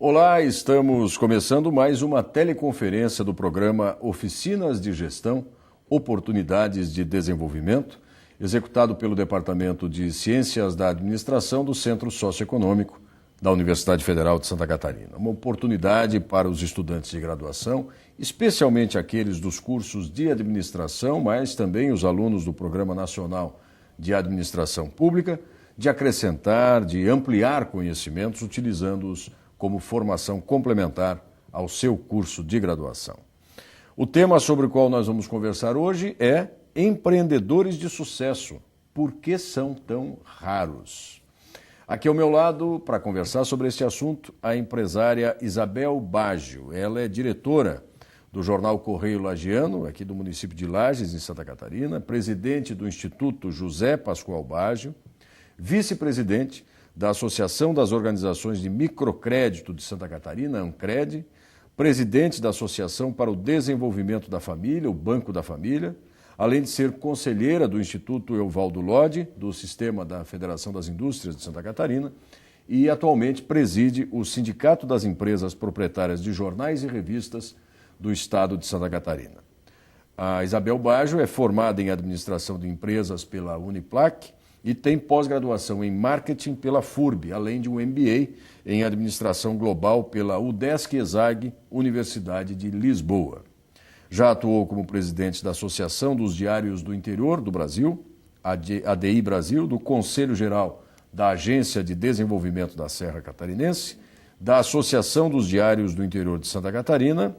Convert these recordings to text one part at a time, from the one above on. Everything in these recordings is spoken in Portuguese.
Olá, estamos começando mais uma teleconferência do programa Oficinas de Gestão, Oportunidades de Desenvolvimento, executado pelo Departamento de Ciências da Administração do Centro Socioeconômico da Universidade Federal de Santa Catarina. Uma oportunidade para os estudantes de graduação, especialmente aqueles dos cursos de administração, mas também os alunos do Programa Nacional de Administração Pública, de acrescentar, de ampliar conhecimentos, utilizando-os como formação complementar ao seu curso de graduação. O tema sobre o qual nós vamos conversar hoje é empreendedores de sucesso. Por que são tão raros? Aqui ao meu lado, para conversar sobre este assunto, a empresária Isabel Baggio. Ela é diretora do jornal Correio Lagiano, aqui do município de Lages, em Santa Catarina, presidente do Instituto José Pascoal Baggio, vice-presidente da Associação das Organizações de Microcrédito de Santa Catarina, ANCRED, presidente da Associação para o Desenvolvimento da Família, o Banco da Família, além de ser conselheira do Instituto Evaldo Lodge, do Sistema da Federação das Indústrias de Santa Catarina, e atualmente preside o Sindicato das Empresas Proprietárias de Jornais e Revistas do Estado de Santa Catarina. A Isabel Baggio é formada em Administração de Empresas pela Uniplac, e tem pós-graduação em Marketing pela FURB, além de um MBA em Administração Global pela UDESC-ESAG, Universidade de Lisboa. Já atuou como presidente da Associação dos Diários do Interior do Brasil, ADI Brasil, do Conselho Geral da Agência de Desenvolvimento da Serra Catarinense, da Associação dos Diários do Interior de Santa Catarina,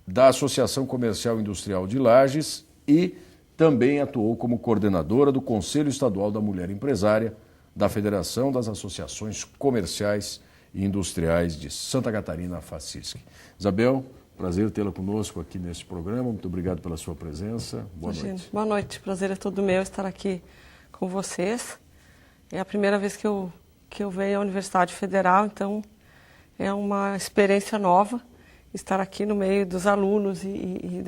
da Associação Comercial e Industrial de Lages e também atuou como coordenadora do Conselho Estadual da Mulher Empresária da Federação das Associações Comerciais e Industriais de Santa Catarina, FACISC. Isabel, prazer tê-la conosco aqui neste programa. Muito obrigado pela sua presença. Boa noite. Boa noite. Prazer é todo meu estar aqui com vocês. É a primeira vez que eu venho à Universidade Federal, então é uma experiência nova estar aqui no meio dos alunos e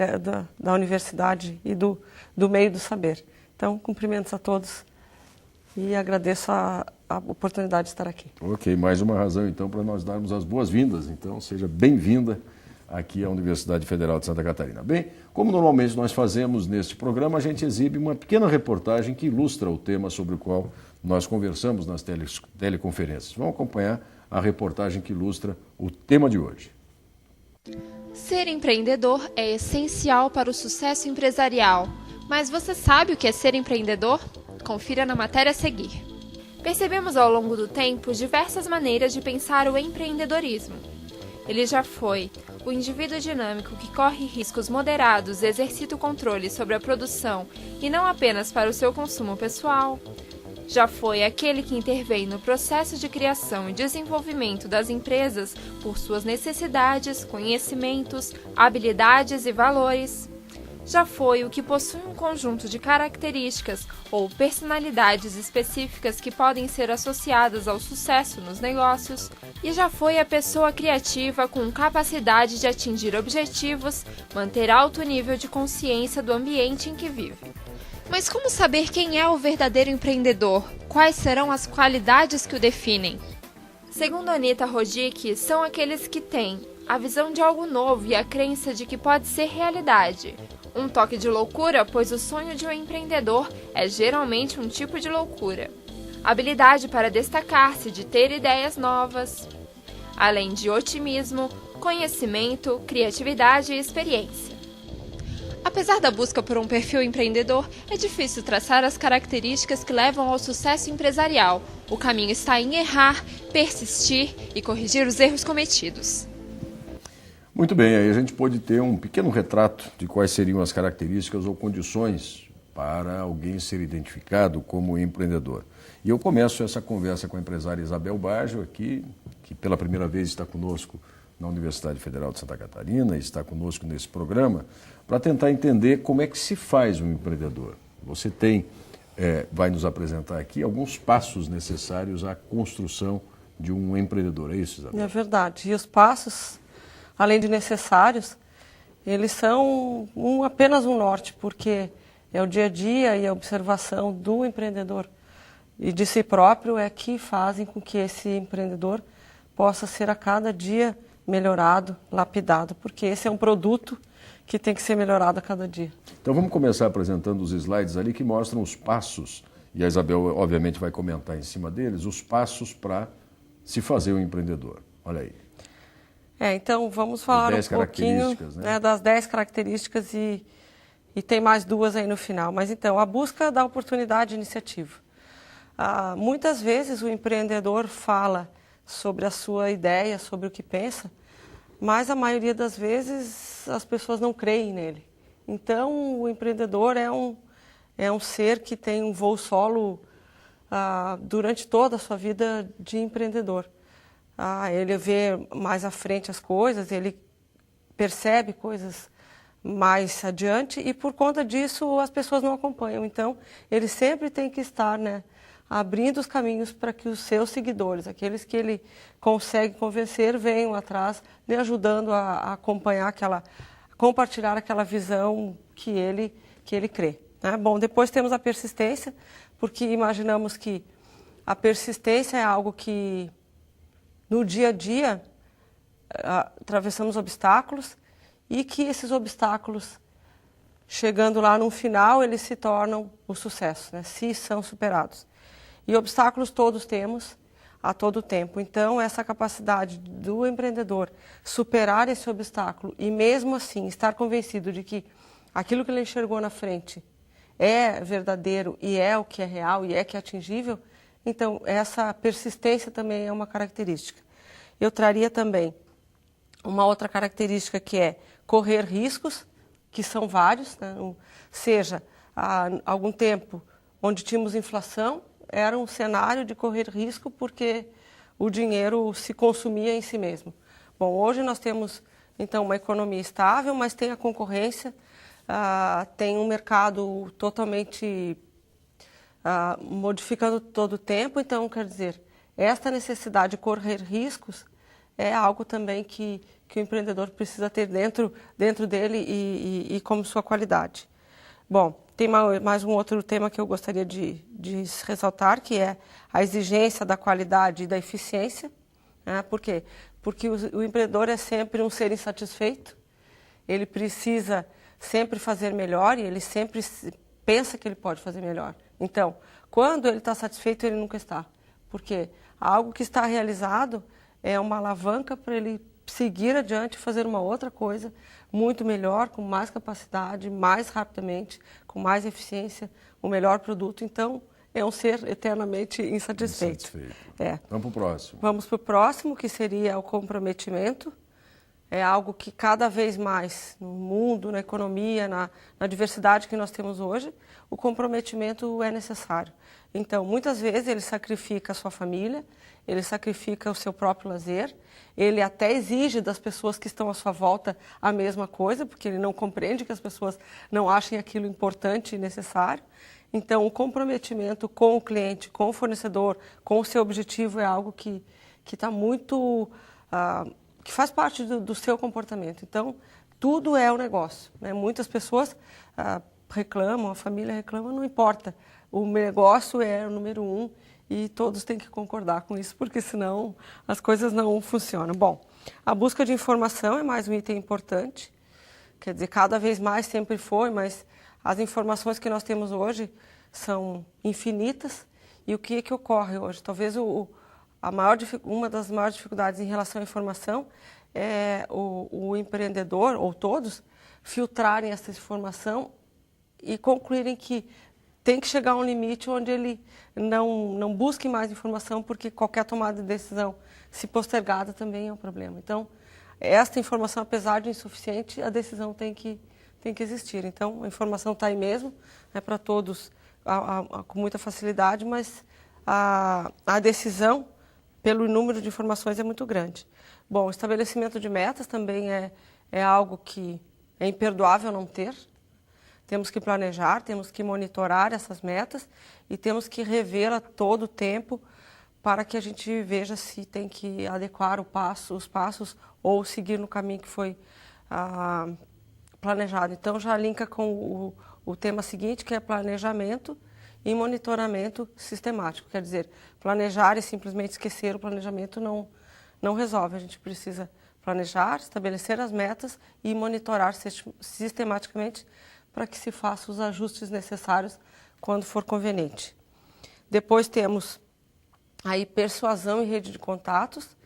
da universidade e do meio do saber. Então, cumprimentos a todos e agradeço a oportunidade de estar aqui. Ok, mais uma razão então para nós darmos as boas-vindas. Então, seja bem-vinda aqui à Universidade Federal de Santa Catarina. Bem, como normalmente nós fazemos neste programa, a gente exibe uma pequena reportagem que ilustra o tema sobre o qual nós conversamos nas teleconferências. Vamos acompanhar a reportagem que ilustra o tema de hoje. Ser empreendedor é essencial para o sucesso empresarial. Mas você sabe o que é ser empreendedor? Confira na matéria a seguir. Percebemos ao longo do tempo diversas maneiras de pensar o empreendedorismo. Ele já foi o indivíduo dinâmico que corre riscos moderados e exercita o controle sobre a produção e não apenas para o seu consumo pessoal. Já foi aquele que intervém no processo de criação e desenvolvimento das empresas por suas necessidades, conhecimentos, habilidades e valores. Já foi o que possui um conjunto de características ou personalidades específicas que podem ser associadas ao sucesso nos negócios. E já foi a pessoa criativa com capacidade de atingir objetivos, manter alto nível de consciência do ambiente em que vive. Mas como saber quem é o verdadeiro empreendedor? Quais serão as qualidades que o definem? Segundo Anita Roddick, são aqueles que têm a visão de algo novo e a crença de que pode ser realidade. Um toque de loucura, pois o sonho de um empreendedor é geralmente um tipo de loucura. Habilidade para destacar-se, de ter ideias novas. Além de otimismo, conhecimento, criatividade e experiência. Apesar da busca por um perfil empreendedor, é difícil traçar as características que levam ao sucesso empresarial. O caminho está em errar, persistir e corrigir os erros cometidos. Muito bem, aí a gente pode ter um pequeno retrato de quais seriam as características ou condições para alguém ser identificado como empreendedor. E eu começo essa conversa com a empresária Isabel Baggio aqui, que pela primeira vez está conosco na Universidade Federal de Santa Catarina, está conosco nesse programa, para tentar entender como é que se faz um empreendedor. Você vai nos apresentar aqui alguns passos necessários à construção de um empreendedor, é isso, Isabel? É verdade. E os passos, além de necessários, eles são apenas um norte, porque é o dia a dia e a observação do empreendedor e de si próprio é que fazem com que esse empreendedor possa ser a cada dia melhorado, lapidado, porque esse é um produto que tem que ser melhorado a cada dia. Então vamos começar apresentando os slides ali que mostram os passos, e a Isabel obviamente vai comentar em cima deles, os passos para se fazer um empreendedor. Olha aí. Então vamos falar um pouquinho, né, das 10 características e tem mais 2 aí no final. Mas então, a busca da oportunidade de iniciativa. Muitas vezes o empreendedor fala sobre a sua ideia, sobre o que pensa, mas a maioria das vezes as pessoas não creem nele. Então, o empreendedor é um ser que tem um voo solo durante toda a sua vida de empreendedor. Ele vê mais à frente as coisas, ele percebe coisas mais adiante e por conta disso as pessoas não acompanham. Então, ele sempre tem que estar, né, abrindo os caminhos para que os seus seguidores, aqueles que ele consegue convencer, venham atrás, lhe ajudando a acompanhar compartilhar aquela visão que ele crê. Né? Bom, depois temos a persistência, porque imaginamos que a persistência é algo que no dia a dia atravessamos obstáculos e que esses obstáculos, chegando lá no final, eles se tornam o sucesso, né? Se são superados. E obstáculos todos temos a todo tempo. Então, essa capacidade do empreendedor superar esse obstáculo e mesmo assim estar convencido de que aquilo que ele enxergou na frente é verdadeiro e é o que é real e é que é atingível, então essa persistência também é uma característica. Eu traria também uma outra característica que é correr riscos, que são vários, né? Seja, há algum tempo onde tínhamos inflação, era um cenário de correr risco porque o dinheiro se consumia em si mesmo. Bom, hoje nós temos, então, uma economia estável, mas tem a concorrência, tem um mercado totalmente modificando todo o tempo. Então, quer dizer, esta necessidade de correr riscos é algo também que o empreendedor precisa ter dentro dele e como sua qualidade. Bom, tem mais um outro tema que eu gostaria de ressaltar, que é a exigência da qualidade e da eficiência. Né? Por quê? Porque o empreendedor é sempre um ser insatisfeito, ele precisa sempre fazer melhor e ele sempre pensa que ele pode fazer melhor. Então, quando ele está satisfeito, ele nunca está. Porque algo que está realizado é uma alavanca para ele seguir adiante e fazer uma outra coisa muito melhor, com mais capacidade, mais rapidamente, com mais eficiência, o melhor produto. Então, é um ser eternamente insatisfeito. Vamos para o próximo. Vamos para o próximo, que seria o comprometimento. É algo que cada vez mais, no mundo, na economia, na diversidade que nós temos hoje, o comprometimento é necessário. Então, muitas vezes ele sacrifica a sua família, ele sacrifica o seu próprio lazer, ele até exige das pessoas que estão à sua volta a mesma coisa, porque ele não compreende que as pessoas não achem aquilo importante e necessário. Então, o comprometimento com o cliente, com o fornecedor, com o seu objetivo é algo que está muito... que faz parte do seu comportamento. Então, tudo é um negócio. Né? Muitas pessoas reclamam, a família reclama, não importa. O negócio é o número 1 e todos têm que concordar com isso, porque senão as coisas não funcionam. Bom, a busca de informação é mais um item importante. Quer dizer, cada vez mais sempre foi, mas as informações que nós temos hoje são infinitas. E o que ocorre hoje? Talvez uma das maiores dificuldades em relação à informação é o empreendedor, ou todos, filtrarem essa informação e concluírem que tem que chegar a um limite onde ele não busque mais informação, porque qualquer tomada de decisão, se postergada, também é um problema. Então, esta informação, apesar de insuficiente, a decisão tem que existir. Então, a informação está aí mesmo, é para todos com muita facilidade, mas a decisão, pelo número de informações, é muito grande. Bom, o estabelecimento de metas também é algo que é imperdoável não ter. Temos que planejar, temos que monitorar essas metas e temos que rever a todo tempo para que a gente veja se tem que adequar os passos ou seguir no caminho que foi planejado. Então, já linka com o tema seguinte, que é planejamento e monitoramento sistemático. Quer dizer, planejar e simplesmente esquecer o planejamento não resolve. A gente precisa planejar, estabelecer as metas e monitorar sistematicamente para que se façam os ajustes necessários quando for conveniente. Depois temos aí persuasão e rede de contatos.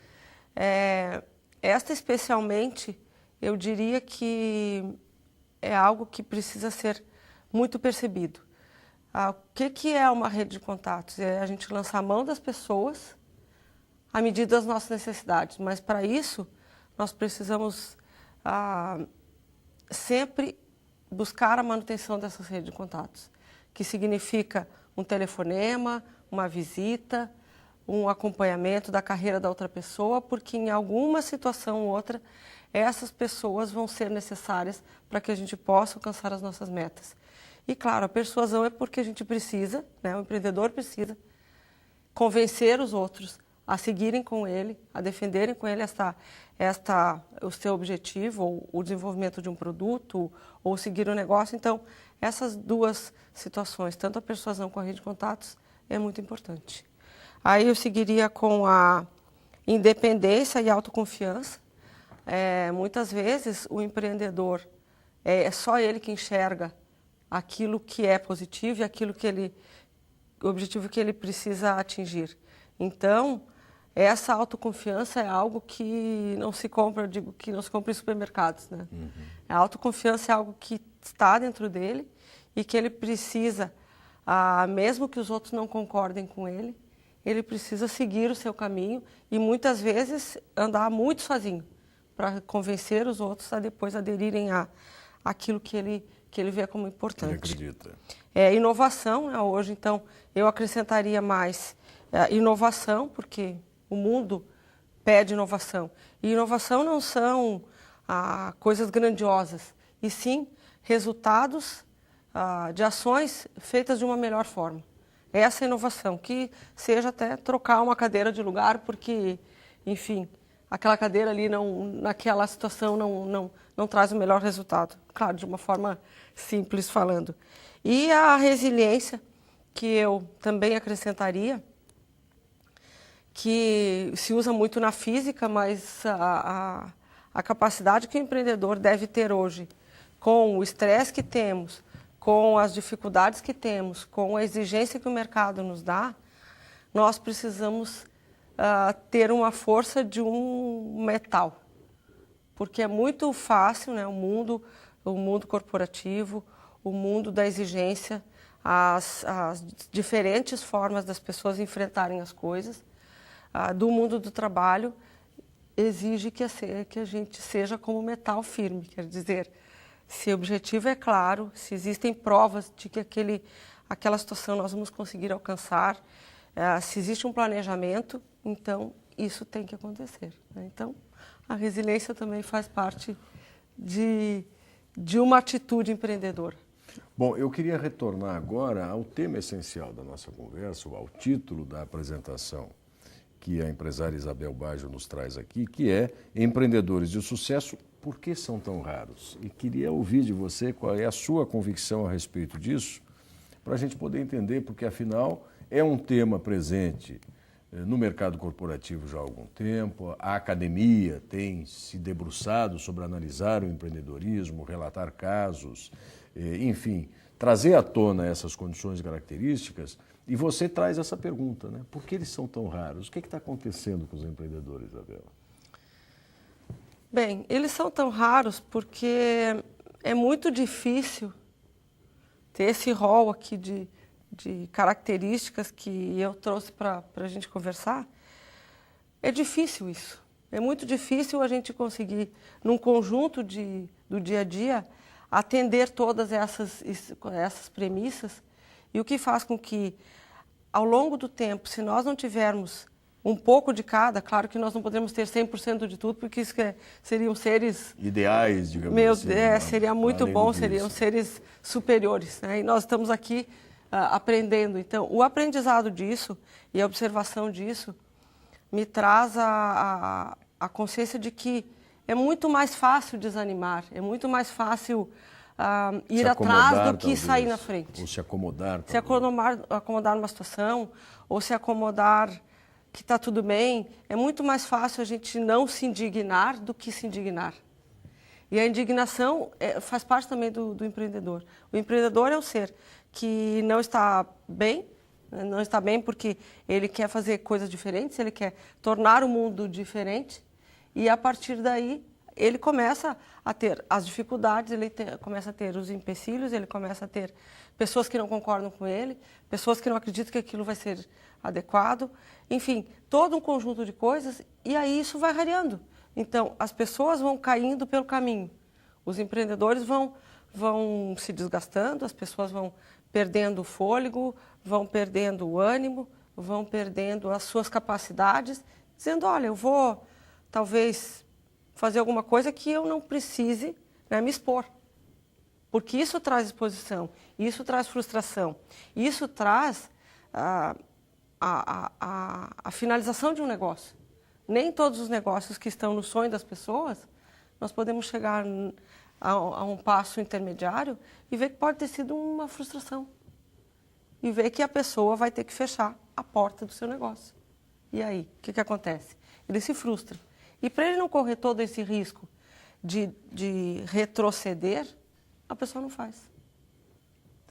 Esta especialmente, eu diria que é algo que precisa ser muito percebido. O que é uma rede de contatos? É a gente lançar a mão das pessoas à medida das nossas necessidades, mas para isso nós precisamos sempre buscar a manutenção dessas redes de contatos, que significa um telefonema, uma visita, um acompanhamento da carreira da outra pessoa, porque em alguma situação ou outra, essas pessoas vão ser necessárias para que a gente possa alcançar as nossas metas. E claro, a persuasão é porque a gente precisa, o empreendedor precisa convencer os outros a seguirem com ele, a defenderem com ele o seu objetivo, ou o desenvolvimento de um produto, ou seguir o negócio. Então, essas duas situações, tanto a persuasão com a rede de contatos, é muito importante. Aí eu seguiria com a independência e autoconfiança. Muitas vezes o empreendedor é só ele que enxerga aquilo que é positivo e aquilo o objetivo que ele precisa atingir. Então, essa autoconfiança é algo que não se compra, eu digo que não se compra em supermercados, né? Uhum. A autoconfiança é algo que está dentro dele e que ele precisa, mesmo que os outros não concordem com ele precisa seguir o seu caminho e muitas vezes andar muito sozinho para convencer os outros a depois aderirem àquilo que ele vê como importante. Ele acredita. Inovação, né? Hoje, então, eu acrescentaria mais inovação, porque o mundo pede inovação. E inovação não são coisas grandiosas, e sim resultados de ações feitas de uma melhor forma. Essa inovação, que seja até trocar uma cadeira de lugar, porque, enfim, aquela cadeira ali, naquela situação, não traz o melhor resultado. Claro, de uma forma simples falando. E a resiliência, que eu também acrescentaria, que se usa muito na física, mas a capacidade que o empreendedor deve ter hoje, com o estresse que temos, com as dificuldades que temos, com a exigência que o mercado nos dá, nós precisamos ter uma força de um metal. Porque é muito fácil, né, o mundo corporativo, o mundo da exigência, as diferentes formas das pessoas enfrentarem as coisas, do mundo do trabalho, exige que a gente seja como metal firme, quer dizer, se o objetivo é claro, se existem provas de que aquela situação nós vamos conseguir alcançar, se existe um planejamento, então isso tem que acontecer, né? Então, a resiliência também faz parte de uma atitude empreendedora. Bom, eu queria retornar agora ao tema essencial da nossa conversa, ao título da apresentação que a empresária Isabel Baggio nos traz aqui, que é Empreendedores de Sucesso, por que são tão raros? E queria ouvir de você qual é a sua convicção a respeito disso, para a gente poder entender, porque afinal é um tema presente no mercado corporativo já há algum tempo, a academia tem se debruçado sobre analisar o empreendedorismo, relatar casos, enfim, trazer à tona essas condições e características, e você traz essa pergunta, né? Por que eles são tão raros? O que está acontecendo com os empreendedores, Isabel? Bem, eles são tão raros porque é muito difícil ter esse rol aqui de características que eu trouxe para a gente conversar. É difícil isso. É muito difícil a gente conseguir, num conjunto do dia a dia, atender todas essas premissas. E o que faz com que, ao longo do tempo, se nós não tivermos um pouco de cada, claro que nós não podemos ter 100% de tudo, porque isso seriam seres... ideais, digamos assim. Seria muito bom, seriam seres superiores, né? E nós estamos aqui aprendendo. Então, o aprendizado disso e a observação disso me traz a consciência de que é muito mais fácil desanimar, é muito mais fácil ir atrás do que sair na frente. Ou se acomodar. Se acomodar numa situação, ou se acomodar está tudo bem, é muito mais fácil a gente não se indignar do que se indignar. E a indignação faz parte também do empreendedor. O empreendedor é um ser que não está bem porque ele quer fazer coisas diferentes, ele quer tornar o mundo diferente, e a partir daí ele começa a ter as dificuldades, começa a ter os empecilhos, ele começa a ter pessoas que não concordam com ele, pessoas que não acreditam que aquilo vai ser adequado, enfim, todo um conjunto de coisas, e aí isso vai rareando. Então, as pessoas vão caindo pelo caminho, os empreendedores vão se desgastando, as pessoas vão perdendo o fôlego, vão perdendo o ânimo, vão perdendo as suas capacidades, dizendo, olha, eu vou talvez fazer alguma coisa que eu não precise, né, me expor. Porque isso traz exposição, isso traz frustração, isso traz a finalização de um negócio. Nem todos os negócios que estão no sonho das pessoas, nós podemos chegar a um passo intermediário e ver que pode ter sido uma frustração. E ver que a pessoa vai ter que fechar a porta do seu negócio. E aí, o que acontece? Ele se frustra. E para ele não correr todo esse risco de retroceder, a pessoa não faz.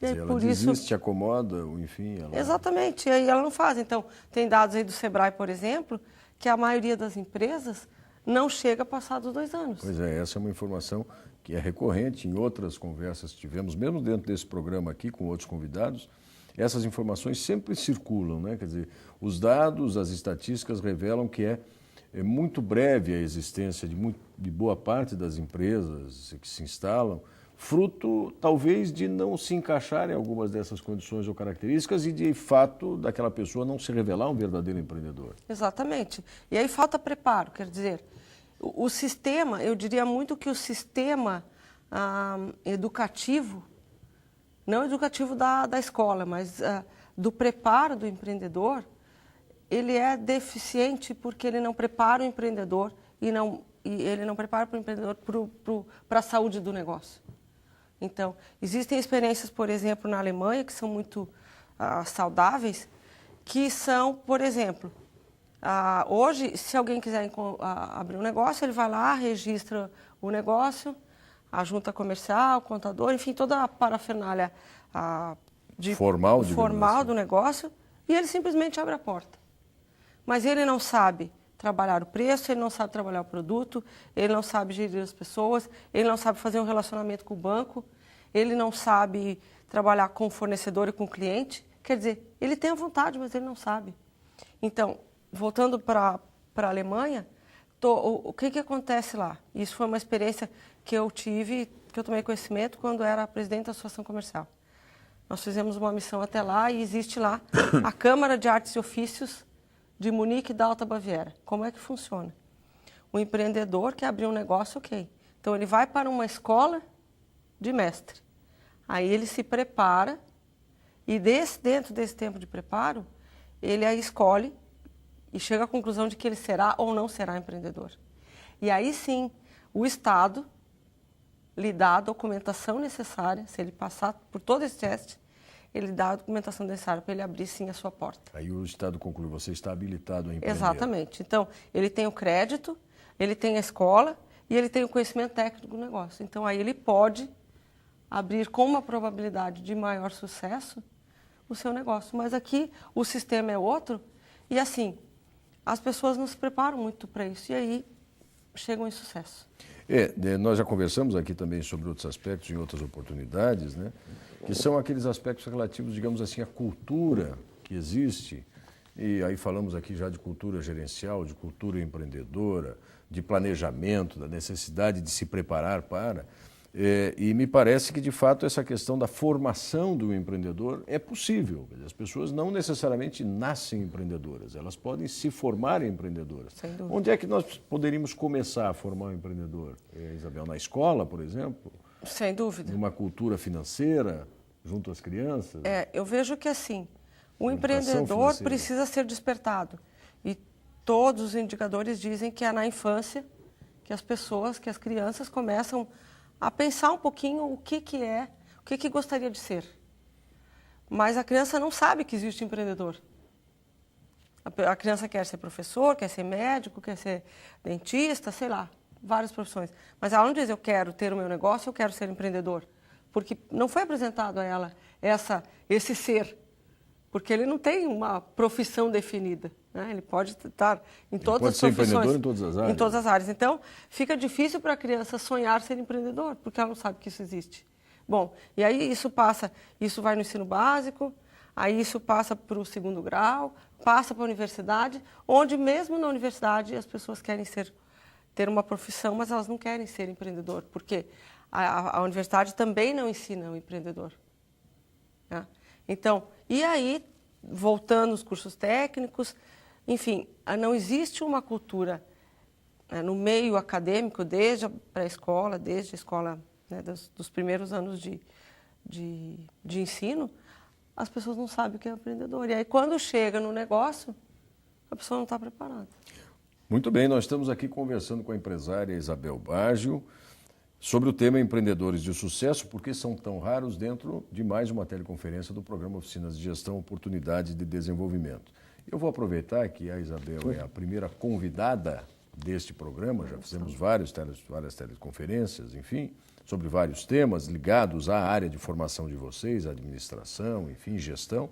E aí, ela desiste, acomoda, enfim... Exatamente, e aí ela não faz. Então, tem dados aí do Sebrae, por exemplo, que a maioria das empresas não chega passados 2 anos. Pois é, essa é uma informação que é recorrente em outras conversas que tivemos, mesmo dentro desse programa aqui, com outros convidados, essas informações sempre circulam, né? Quer dizer, os dados, as estatísticas revelam que é muito breve a existência de boa parte das empresas que se instalam, fruto, talvez, de não se encaixar em algumas dessas condições ou características e, de fato, daquela pessoa não se revelar um verdadeiro empreendedor. Exatamente. E aí falta preparo, quer dizer, o sistema, eu diria muito que o sistema educativo, não educativo da escola, mas do preparo do empreendedor, ele é deficiente porque ele não prepara o empreendedor e ele não prepara o empreendedor para a saúde do negócio. Então, existem experiências, por exemplo, na Alemanha, que são muito saudáveis, que são, por exemplo, hoje, se alguém quiser abrir um negócio, ele vai lá, registra o negócio, a junta comercial, o contador, enfim, toda a parafernália formal do negócio, e ele simplesmente abre a porta. Mas ele não sabe trabalhar o preço, ele não sabe trabalhar o produto, ele não sabe gerir as pessoas, ele não sabe fazer um relacionamento com o banco, ele não sabe trabalhar com o fornecedor e com o cliente. Quer dizer, ele tem a vontade, mas ele não sabe. Então, voltando para a Alemanha, o que acontece lá? Isso foi uma experiência que eu tive, que eu tomei conhecimento quando era presidente da Associação Comercial. Nós fizemos uma missão até lá e existe lá a Câmara de Artes e Ofícios de Munique da Alta Baviera. Como é que funciona? O empreendedor quer abrir um negócio, ok. Então, ele vai para uma escola de mestre. Aí ele se prepara e dentro desse tempo de preparo, ele aí escolhe e chega à conclusão de que ele será ou não será empreendedor. E aí sim, o Estado lhe dá a documentação necessária, se ele passar por todo esse teste, ele dá a documentação necessária para ele abrir sim a sua porta. Aí o Estado conclui, você está habilitado a empreender. Exatamente. Então, ele tem o crédito, ele tem a escola e ele tem o conhecimento técnico do negócio. Então, aí ele pode abrir com uma probabilidade de maior sucesso o seu negócio. Mas aqui o sistema é outro e assim, as pessoas não se preparam muito para isso e aí chegam em sucesso. Nós já conversamos aqui também sobre outros aspectos em outras oportunidades, né? Que são aqueles aspectos relativos, digamos assim, à cultura que existe. E aí falamos aqui já de cultura gerencial, de cultura empreendedora, de planejamento, da necessidade de se preparar para... E me parece que, de fato, essa questão da formação do empreendedor é possível. As pessoas não necessariamente nascem empreendedoras, elas podem se formar empreendedoras. Sem dúvida. Onde é que nós poderíamos começar a formar um empreendedor? Isabel, na escola, por exemplo? Sem dúvida. Numa cultura financeira, junto às crianças? Eu vejo que, assim, o empreendedor precisa ser despertado. E todos os indicadores dizem que é na infância que as crianças começam a pensar um pouquinho o que gostaria de ser. Mas a criança não sabe que existe empreendedor. A criança quer ser professor, quer ser médico, quer ser dentista, sei lá, várias profissões. Mas ela não diz, eu quero ter o meu negócio, eu quero ser empreendedor. Porque não foi apresentado a ela esse ser. Porque ele não tem uma profissão definida. Né? Ele pode estar em todas as profissões. Pode ser empreendedor em todas as áreas. Em todas as áreas. Então, fica difícil para a criança sonhar ser empreendedor, porque ela não sabe que isso existe. Bom, e aí isso vai no ensino básico, aí isso passa para o 2º grau, passa para a universidade, onde mesmo na universidade as pessoas querem ter uma profissão, mas elas não querem ser empreendedor, porque a universidade também não ensina o empreendedor. Né? Então, e aí, voltando aos cursos técnicos, enfim, não existe uma cultura no meio acadêmico, desde a pré-escola, desde a escola, né, dos primeiros anos de ensino, as pessoas não sabem o que é empreendedor. E aí, quando chega no negócio, a pessoa não está preparada. Muito bem, nós estamos aqui conversando com a empresária Isabel Baggio sobre o tema empreendedores de sucesso, porque são tão raros dentro de mais uma teleconferência do programa Oficinas de Gestão, Oportunidade de Desenvolvimento. Eu vou aproveitar que a Isabel é a primeira convidada deste programa, já fizemos várias teleconferências, enfim, sobre vários temas ligados à área de formação de vocês, administração, enfim, gestão.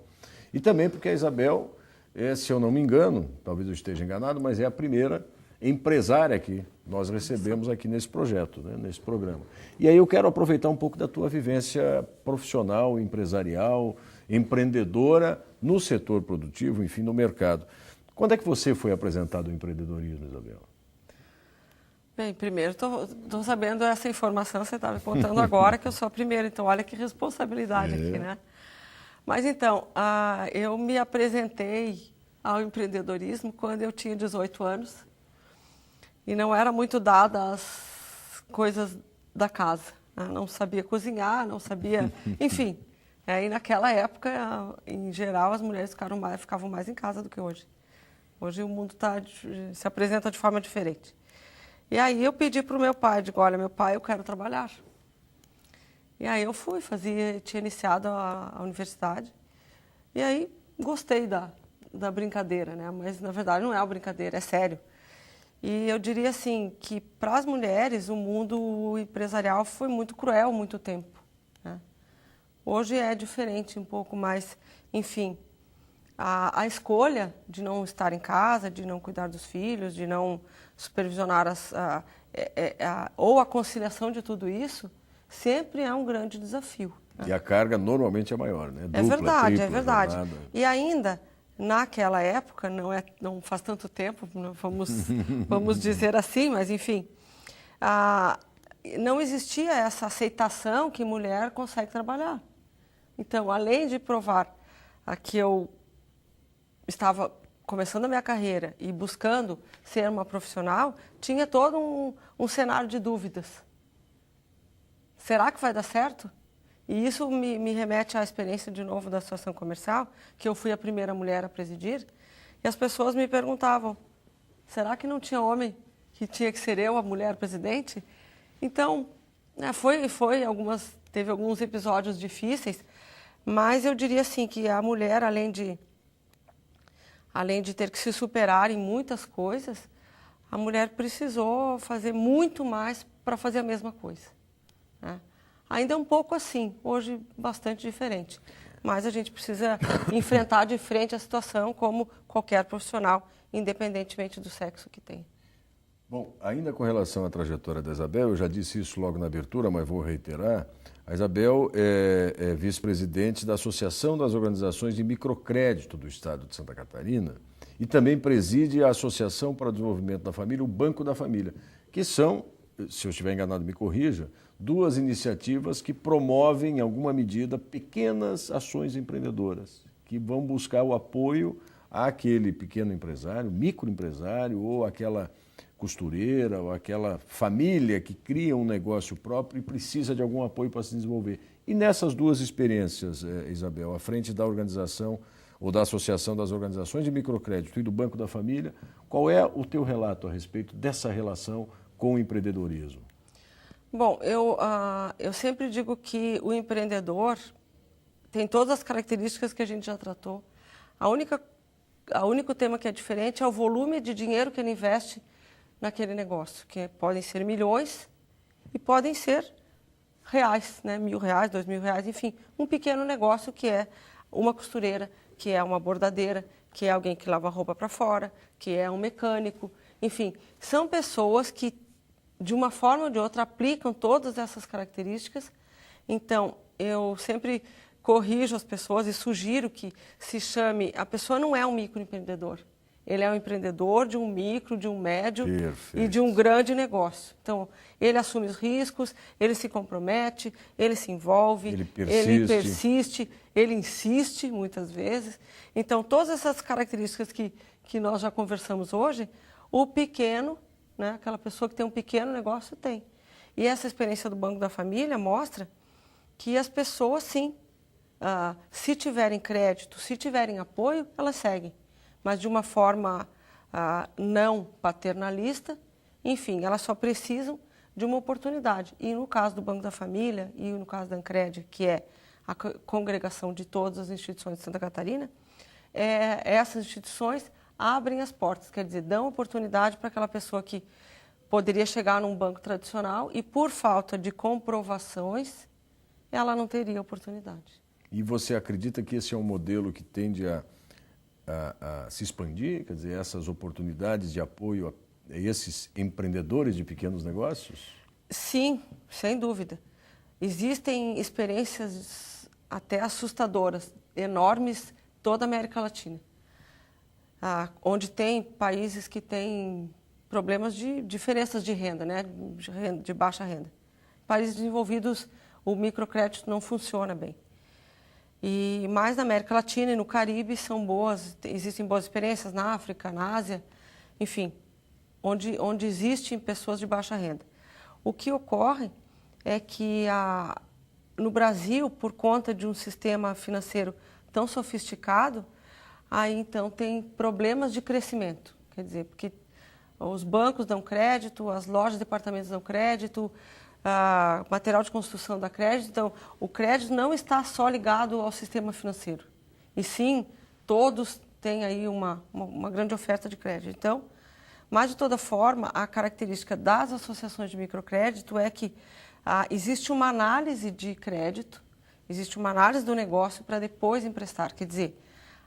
E também porque a Isabel, se eu não me engano, talvez eu esteja enganado, mas é a primeira empresária que nós recebemos aqui nesse projeto, né, nesse programa. E aí eu quero aproveitar um pouco da tua vivência profissional, empresarial, empreendedora no setor produtivo, enfim, no mercado. Quando é que você foi apresentado ao empreendedorismo, Isabel? Bem, primeiro, estou sabendo essa informação, você está me contando agora que eu sou a primeira, então olha que responsabilidade aqui, né? Mas então, eu me apresentei ao empreendedorismo quando eu tinha 18 anos e não era muito dada às coisas da casa. Né? Não sabia cozinhar, não sabia... Enfim, e naquela época, em geral, as mulheres ficavam mais em casa do que hoje. Hoje o mundo se apresenta de forma diferente. E aí eu pedi para o meu pai, digo, olha, meu pai, eu quero trabalhar. E aí eu fui, tinha iniciado a universidade, e aí gostei da brincadeira, né? Mas na verdade não é uma brincadeira, é sério. E eu diria assim, que para as mulheres o mundo empresarial foi muito cruel muito tempo. Né? Hoje é diferente um pouco mais, enfim, a escolha de não estar em casa, de não cuidar dos filhos, de não supervisionar ou a conciliação de tudo isso, sempre é um grande desafio. Né? E a carga normalmente é maior, né? Dupla, é verdade, tripla, é verdade. Jornada. E ainda, naquela época, não faz tanto tempo, vamos dizer assim, mas enfim, não existia essa aceitação que mulher consegue trabalhar. Então, além de provar que eu estava começando a minha carreira e buscando ser uma profissional, tinha todo um cenário de dúvidas. Será que vai dar certo? E isso me remete à experiência, de novo, da Associação Comercial, que eu fui a primeira mulher a presidir, e as pessoas me perguntavam, será que não tinha homem que tinha que ser eu, a mulher presidente? Então, teve alguns episódios difíceis, mas eu diria assim, que a mulher, além de ter que se superar em muitas coisas, a mulher precisou fazer muito mais para fazer a mesma coisa. Né? Ainda é um pouco assim, hoje bastante diferente. Mas a gente precisa enfrentar de frente a situação como qualquer profissional, independentemente do sexo que tem. Bom, ainda com relação à trajetória da Isabel, eu já disse isso logo na abertura, mas vou reiterar. A Isabel é vice-presidente da Associação das Organizações de Microcrédito do Estado de Santa Catarina e também preside a Associação para o Desenvolvimento da Família, o Banco da Família, que são, se eu estiver enganado, me corrija, duas iniciativas que promovem, em alguma medida, pequenas ações empreendedoras, que vão buscar o apoio àquele pequeno empresário, microempresário ou aquela costureira ou aquela família que cria um negócio próprio e precisa de algum apoio para se desenvolver. E nessas duas experiências, Isabel, à frente da organização ou da Associação das Organizações de Microcrédito e do Banco da Família, qual é o teu relato a respeito dessa relação com o empreendedorismo? Bom, eu sempre digo que o empreendedor tem todas as características que a gente já tratou. A única O único tema que é diferente é o volume de dinheiro que ele investe naquele negócio, que podem ser milhões e podem ser reais, né? R$1.000, R$2.000, enfim, um pequeno negócio que é uma costureira, que é uma bordadeira, que é alguém que lava roupa para fora, que é um mecânico, enfim, são pessoas que, de uma forma ou de outra, aplicam todas essas características. Então, eu sempre corrijo as pessoas e sugiro que se chame... A pessoa não é um microempreendedor. Ele é um empreendedor de um micro, de um médio e de um grande negócio. Então, ele assume os riscos, ele se compromete, ele se envolve, ele persiste, ele insiste muitas vezes. Então, todas essas características que nós já conversamos hoje, o pequeno, né, aquela pessoa que tem um pequeno negócio, tem. E essa experiência do Banco da Família mostra que as pessoas, sim, se tiverem crédito, se tiverem apoio, elas seguem. Mas de uma forma não paternalista, enfim, elas só precisam de uma oportunidade. E no caso do Banco da Família e no caso da Ancred, que é a congregação de todas as instituições de Santa Catarina, essas instituições abrem as portas, quer dizer, dão oportunidade para aquela pessoa que poderia chegar num banco tradicional e, por falta de comprovações, ela não teria oportunidade. E você acredita que esse é um modelo que tende a se expandir, quer dizer, essas oportunidades de apoio a esses empreendedores de pequenos negócios? Sim, sem dúvida. Existem experiências até assustadoras, enormes, toda a América Latina, onde tem países que têm problemas de diferenças de renda, né, de baixa renda. Países desenvolvidos, o microcrédito não funciona bem. E mais na América Latina e no Caribe existem boas experiências na África, na Ásia, enfim, onde existem pessoas de baixa renda. O que ocorre é que no Brasil, por conta de um sistema financeiro tão sofisticado, aí então tem problemas de crescimento, quer dizer, porque os bancos dão crédito, as lojas, departamentos dão crédito, material de construção dá crédito. Então, o crédito não está só ligado ao sistema financeiro. E sim, todos têm aí uma grande oferta de crédito. Então, mas de toda forma, a característica das associações de microcrédito é que existe uma análise de crédito, existe uma análise do negócio para depois emprestar. Quer dizer,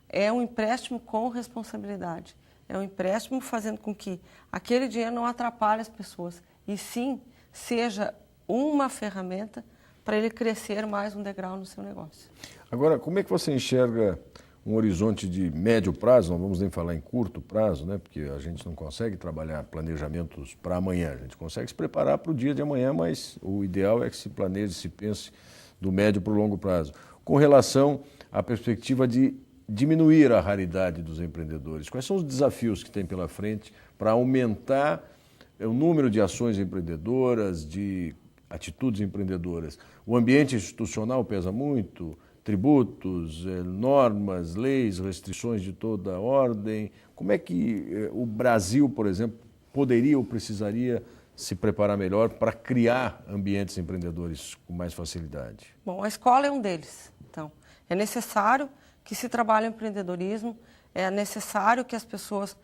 é um empréstimo com responsabilidade. É um empréstimo fazendo com que aquele dinheiro não atrapalhe as pessoas, e sim seja uma ferramenta para ele crescer mais um degrau no seu negócio. Agora, como é que você enxerga um horizonte de médio prazo? Não vamos nem falar em curto prazo, né? Porque a gente não consegue trabalhar planejamentos para amanhã. A gente consegue se preparar para o dia de amanhã, mas o ideal é que se planeje, se pense do médio para o longo prazo. Com relação à perspectiva de diminuir a raridade dos empreendedores, quais são os desafios que tem pela frente para aumentar o número de ações empreendedoras, de atitudes empreendedoras? O ambiente institucional pesa muito, tributos, normas, leis, restrições de toda ordem. Como é que o Brasil, por exemplo, poderia ou precisaria se preparar melhor para criar ambientes empreendedores com mais facilidade? Bom, a escola é um deles. Então, é necessário que se trabalhe o empreendedorismo, é necessário que as pessoas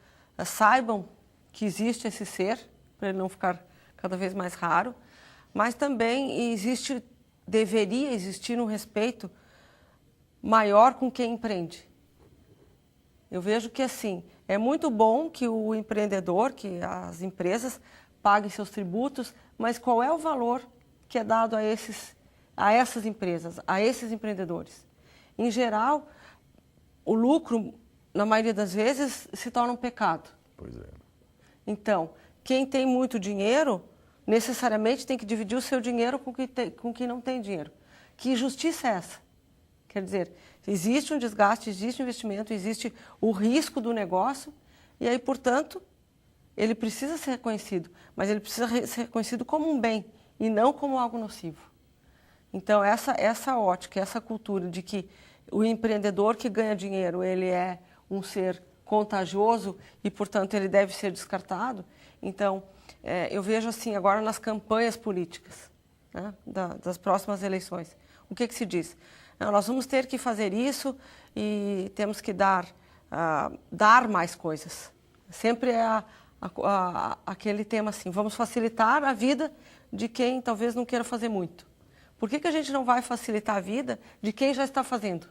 saibam que existe esse ser, para ele não ficar cada vez mais raro, mas também deveria existir um respeito maior com quem empreende. Eu vejo que, assim, é muito bom que o empreendedor, que as empresas paguem seus tributos, mas qual é o valor que é dado a essas empresas, a esses empreendedores? Em geral, o lucro, na maioria das vezes, se torna um pecado. Pois é. Então, quem tem muito dinheiro, necessariamente tem que dividir o seu dinheiro com quem não tem dinheiro. Que justiça é essa? Quer dizer, existe um desgaste, existe um investimento, existe o risco do negócio, e aí, portanto, ele precisa ser reconhecido, mas ele precisa ser reconhecido como um bem e não como algo nocivo. Então, essa ótica, essa cultura de que o empreendedor que ganha dinheiro, ele é um ser contagioso e, portanto, ele deve ser descartado. Então, eu vejo assim, agora nas campanhas políticas, né, das próximas eleições, o que se diz? Nós vamos ter que fazer isso e temos que dar dar mais coisas. Sempre é aquele tema assim, vamos facilitar a vida de quem talvez não queira fazer muito. Por que a gente não vai facilitar a vida de quem já está fazendo?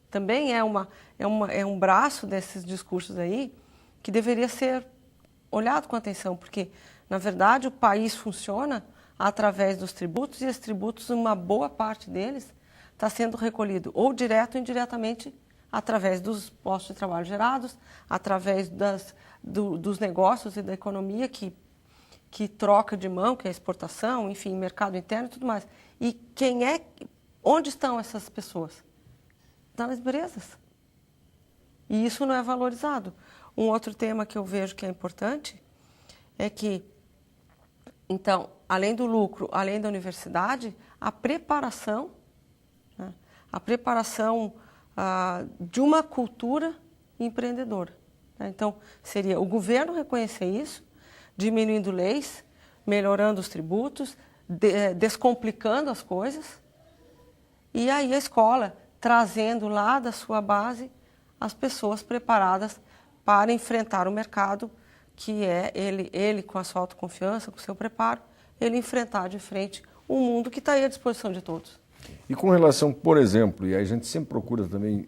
Também é um braço desses discursos aí que deveria ser olhado com atenção, porque, na verdade, o país funciona através dos tributos e esses tributos, uma boa parte deles, está sendo recolhido ou direto ou indiretamente através dos postos de trabalho gerados, através dos negócios e da economia que troca de mão, que é a exportação, enfim, mercado interno e tudo mais. E onde estão essas pessoas? Estão nas empresas. E isso não é valorizado. Um outro tema que eu vejo que é importante é que, então, além do lucro, além da universidade, a preparação, né, de uma cultura empreendedora. Né? Então, seria o governo reconhecer isso, diminuindo leis, melhorando os tributos, descomplicando as coisas, e aí a escola trazendo lá da sua base as pessoas preparadas para enfrentar o mercado, que é ele com a sua autoconfiança, com o seu preparo, ele enfrentar de frente um mundo que está aí à disposição de todos. E com relação, por exemplo, e aí a gente sempre procura também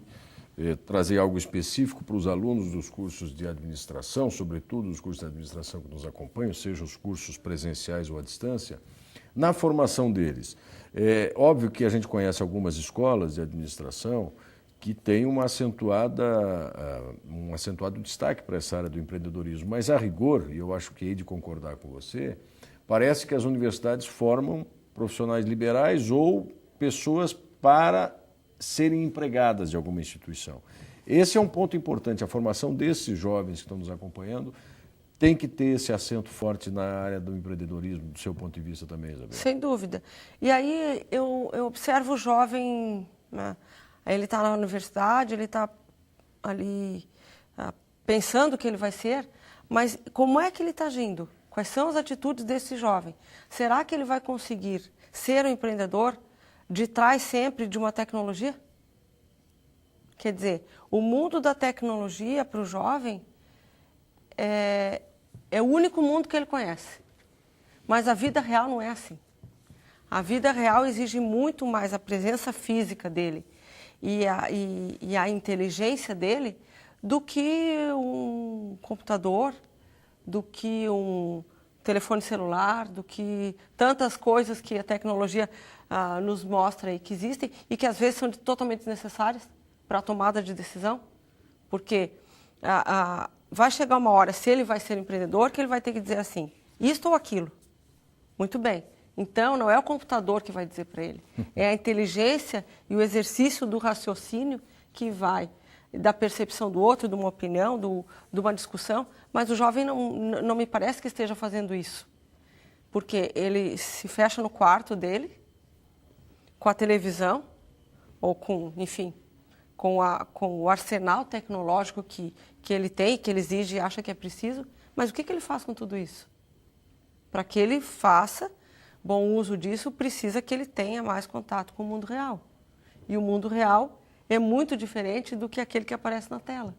trazer algo específico para os alunos dos cursos de administração, sobretudo os cursos de administração que nos acompanham, seja os cursos presenciais ou à distância, na formação deles. É óbvio que a gente conhece algumas escolas de administração que têm um acentuado destaque para essa área do empreendedorismo, mas a rigor, e eu acho que hei de concordar com você, parece que as universidades formam profissionais liberais ou pessoas para serem empregadas de alguma instituição. Esse é um ponto importante, a formação desses jovens que estão nos acompanhando tem que ter esse acento forte na área do empreendedorismo, do seu ponto de vista também, Isabel. Sem dúvida. E aí eu observo o jovem, né? Ele está na universidade, ele está ali pensando o que ele vai ser, mas como é que ele está agindo? Quais são as atitudes desse jovem? Será que ele vai conseguir ser um empreendedor de trás sempre de uma tecnologia? Quer dizer, o mundo da tecnologia para o jovem é o único mundo que ele conhece. Mas a vida real não é assim. A vida real exige muito mais a presença física dele e a inteligência dele do que um computador, do que um telefone celular, do que tantas coisas que a tecnologia nos mostra aí que existem e que às vezes são totalmente desnecessárias para a tomada de decisão, porque vai chegar uma hora, se ele vai ser empreendedor, que ele vai ter que dizer assim, isto ou aquilo. Muito bem. Então, não é o computador que vai dizer para ele, é a inteligência e o exercício do raciocínio que vai, da percepção do outro, de uma opinião, de uma discussão, mas o jovem não me parece que esteja fazendo isso, porque ele se fecha no quarto dele, com a televisão, ou com, enfim, com o arsenal tecnológico que ele tem, que ele exige e acha que é preciso, mas o que ele faz com tudo isso? Para que ele faça bom uso disso, precisa que ele tenha mais contato com o mundo real. E o mundo real é muito diferente do que aquele que aparece na tela.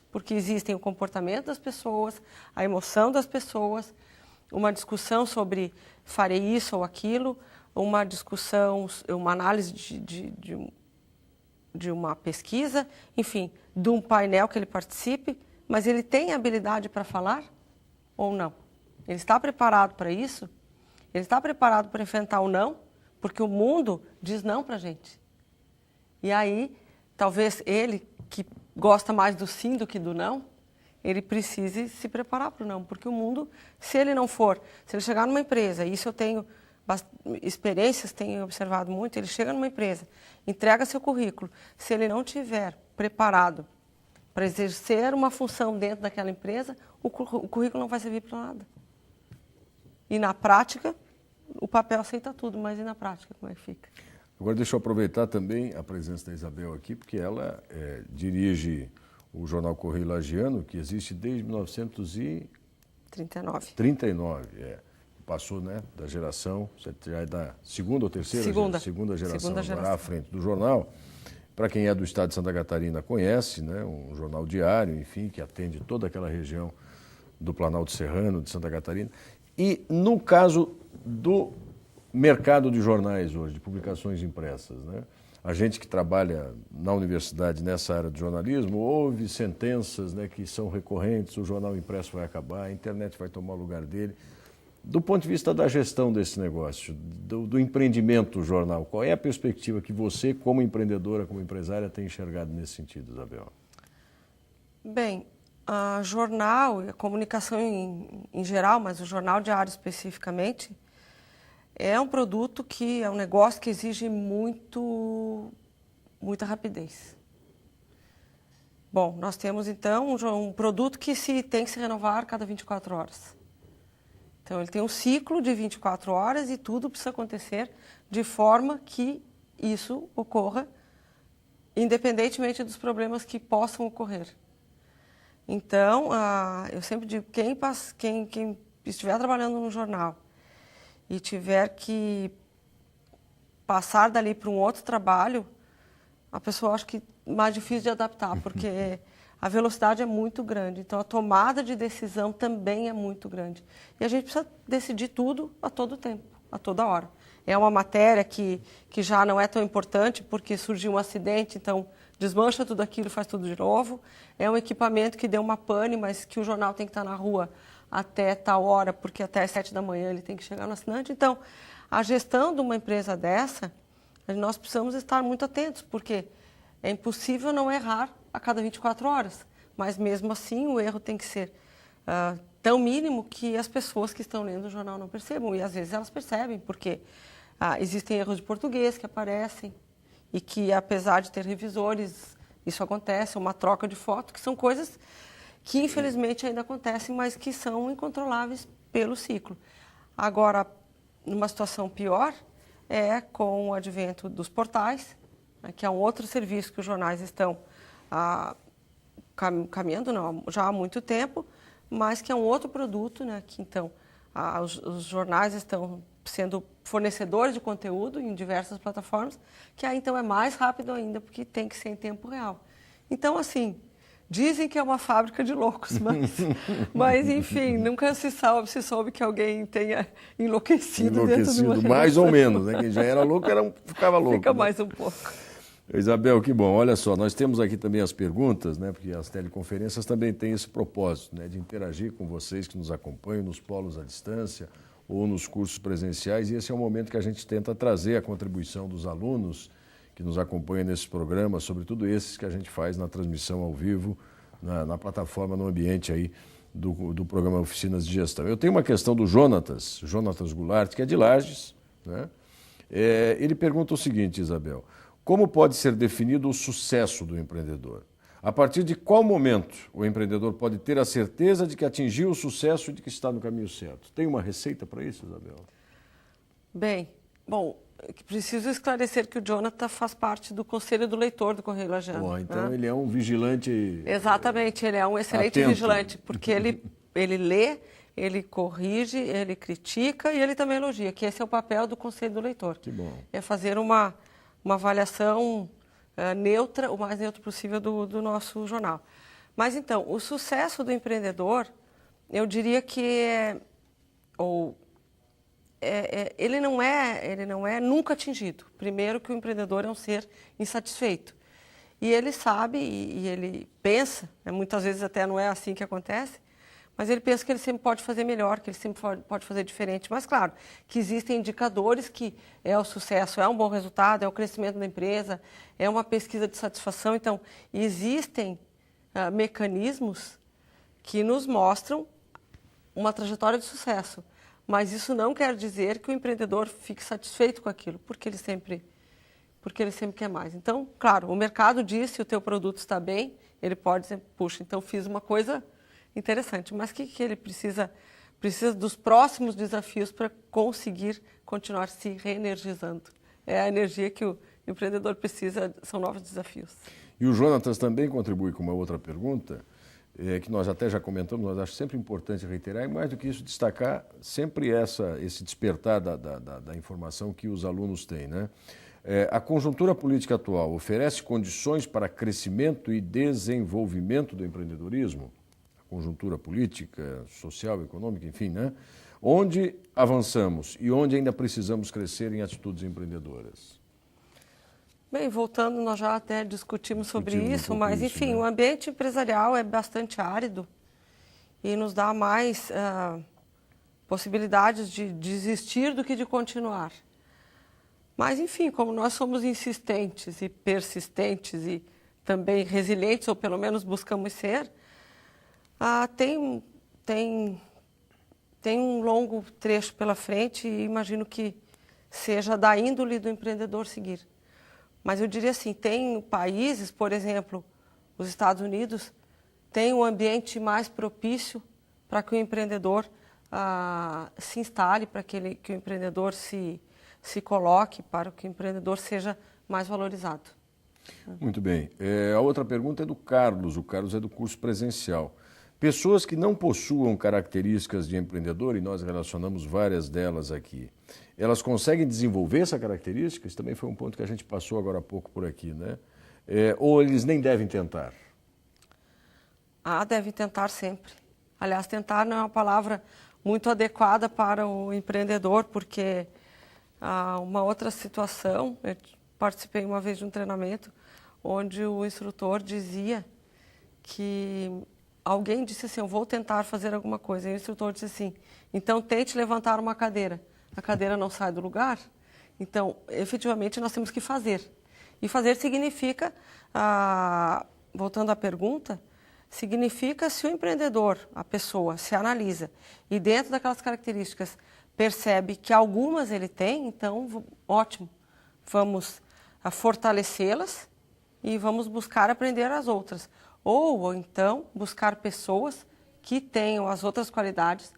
Porque existem o comportamento das pessoas, a emoção das pessoas, uma discussão sobre farei isso ou aquilo, uma discussão, uma análise de uma pesquisa, enfim, de um painel que ele participe, mas ele tem habilidade para falar ou não? Ele está preparado para isso? Ele está preparado para enfrentar o não? Porque o mundo diz não para a gente. E aí, talvez ele, que gosta mais do sim do que do não, ele precise se preparar para o não. Porque o mundo, se ele chegar numa empresa, e isso eu tenho experiências, tenho observado muito, ele chega numa empresa, entrega seu currículo, se ele não tiver preparado para exercer uma função dentro daquela empresa, o currículo não vai servir para nada. E na prática, o papel aceita tudo, mas e na prática, como é que fica? Agora deixa eu aproveitar também a presença da Isabel aqui, porque ela dirige o jornal Correio Lagiano, que existe desde 1939. Passou, né, da geração, você já é da segunda ou terceira? Segunda geração, agora à frente do jornal. para quem é do estado de Santa Catarina conhece, né? Um jornal diário, enfim, que atende toda aquela região do Planalto Serrano, de Santa Catarina. E no caso do mercado de jornais hoje, de publicações impressas, né? A gente que trabalha na universidade nessa área de jornalismo ouve sentenças, né, que são recorrentes: o jornal impresso vai acabar, a internet vai tomar o lugar dele. Do ponto de vista da gestão desse negócio, do empreendimento jornal, qual é a perspectiva que você, como empreendedora, como empresária, tem enxergado nesse sentido, Isabel? Bem, a jornal e a comunicação em geral, mas o jornal diário especificamente, é um produto que é um negócio que exige muita rapidez. Bom, nós temos então um produto que tem que se renovar a cada 24 horas. Então ele tem um ciclo de 24 horas e tudo precisa acontecer de forma que isso ocorra, independentemente dos problemas que possam ocorrer. Então, eu sempre digo, quem estiver trabalhando no jornal e tiver que passar dali para um outro trabalho, a pessoa acha que é mais difícil de adaptar, porque a velocidade é muito grande. Então, a tomada de decisão também é muito grande. E a gente precisa decidir tudo a todo tempo, a toda hora. É uma matéria que já não é tão importante porque surgiu um acidente, então desmancha tudo aquilo e faz tudo de novo. É um equipamento que deu uma pane, mas que o jornal tem que estar na rua até tal hora, porque até às 7 da manhã ele tem que chegar no assinante. Então, a gestão de uma empresa dessa, nós precisamos estar muito atentos, porque é impossível não errar a cada 24 horas. Mas, mesmo assim, o erro tem que ser tão mínimo que as pessoas que estão lendo o jornal não percebam. E, às vezes, elas percebem, porque existem erros de português que aparecem e que, apesar de ter revisores, isso acontece, uma troca de foto, que são coisas que, infelizmente, ainda acontecem, mas que são incontroláveis pelo ciclo. Agora, numa situação pior, é com o advento dos portais, né, que é um outro serviço que os jornais estão caminhando já há muito tempo, mas que é um outro produto, né, que então os jornais estão sendo fornecedores de conteúdo em diversas plataformas, que aí então é mais rápido ainda, porque tem que ser em tempo real. Então, assim, dizem que é uma fábrica de loucos, mas enfim, nunca se soube que alguém tenha enlouquecido dentro de uma mais ou menos, né? Quem já era louco ficava louco. Fica mais um pouco. Isabel, que bom. Olha só, nós temos aqui também as perguntas, né? Porque as teleconferências também têm esse propósito, né? De interagir com vocês que nos acompanham nos polos à distância ou nos cursos presenciais. E esse é o momento que a gente tenta trazer a contribuição dos alunos que nos acompanham nesses programas, sobretudo esses que a gente faz na transmissão ao vivo, na plataforma, no ambiente aí do programa Oficinas de Gestão. Eu tenho uma questão do Jonatas Goulart, que é de Lages, né? Ele pergunta o seguinte, Isabel: como pode ser definido o sucesso do empreendedor? A partir de qual momento o empreendedor pode ter a certeza de que atingiu o sucesso e de que está no caminho certo? Tem uma receita para isso, Isabel? Bem, preciso esclarecer que o Jonathan faz parte do Conselho do Leitor do Correio Lajeano. Então, né? Ele é um vigilante. Exatamente, ele é um excelente vigilante, porque ele lê, ele corrige, ele critica e ele também elogia, que esse é o papel do Conselho do Leitor. Que bom. É fazer uma avaliação neutra, o mais neutra possível do nosso jornal. Mas, então, o sucesso do empreendedor, eu diria que ele não é nunca atingido. Primeiro, que o empreendedor é um ser insatisfeito. E ele sabe e ele pensa, muitas vezes até não é assim que acontece, mas ele pensa que ele sempre pode fazer melhor, que ele sempre pode fazer diferente. Mas, claro, que existem indicadores que é o sucesso, é um bom resultado, é o crescimento da empresa, é uma pesquisa de satisfação. Então, existem mecanismos que nos mostram uma trajetória de sucesso. Mas isso não quer dizer que o empreendedor fique satisfeito com aquilo, porque ele sempre quer mais. Então, claro, o mercado diz se o teu produto está bem, ele pode dizer, puxa, então fiz uma coisa interessante. Mas o que ele precisa dos próximos desafios para conseguir continuar se reenergizando. É a energia que o empreendedor precisa, são novos desafios. E o Jonatas também contribui com uma outra pergunta, que nós até já comentamos, mas acho sempre importante reiterar, e mais do que isso, destacar sempre esse despertar da informação que os alunos têm, né? A conjuntura política atual oferece condições para crescimento e desenvolvimento do empreendedorismo? A conjuntura política, social, econômica, enfim, né? Onde avançamos e onde ainda precisamos crescer em atitudes empreendedoras? Bem, voltando, nós já até discutimos sobre isso, mas enfim, né? O ambiente empresarial é bastante árido e nos dá mais possibilidades de desistir do que de continuar. Mas, enfim, como nós somos insistentes e persistentes e também resilientes, ou pelo menos buscamos ser, tem um longo trecho pela frente e imagino que seja da índole do empreendedor seguir. Mas eu diria assim, tem países, por exemplo, os Estados Unidos, tem um ambiente mais propício para que o empreendedor se instale, para que o empreendedor se coloque, para que o empreendedor seja mais valorizado. Muito bem. A outra pergunta é do Carlos. O Carlos é do curso presencial. Pessoas que não possuam características de empreendedor, e nós relacionamos várias delas aqui, elas conseguem desenvolver essa característica? Isso também foi um ponto que a gente passou agora há pouco por aqui, né? Ou eles nem devem tentar? Devem tentar sempre. Aliás, tentar não é uma palavra muito adequada para o empreendedor, porque uma outra situação, eu participei uma vez de um treinamento onde o instrutor dizia que alguém disse assim, eu vou tentar fazer alguma coisa. E o instrutor disse assim, então tente levantar uma cadeira. A cadeira não sai do lugar, então efetivamente nós temos que fazer. E fazer significa, voltando à pergunta, significa se o empreendedor, a pessoa, se analisa e dentro daquelas características percebe que algumas ele tem, então ótimo, vamos fortalecê-las e vamos buscar aprender as outras. Ou então buscar pessoas que tenham as outras qualidades,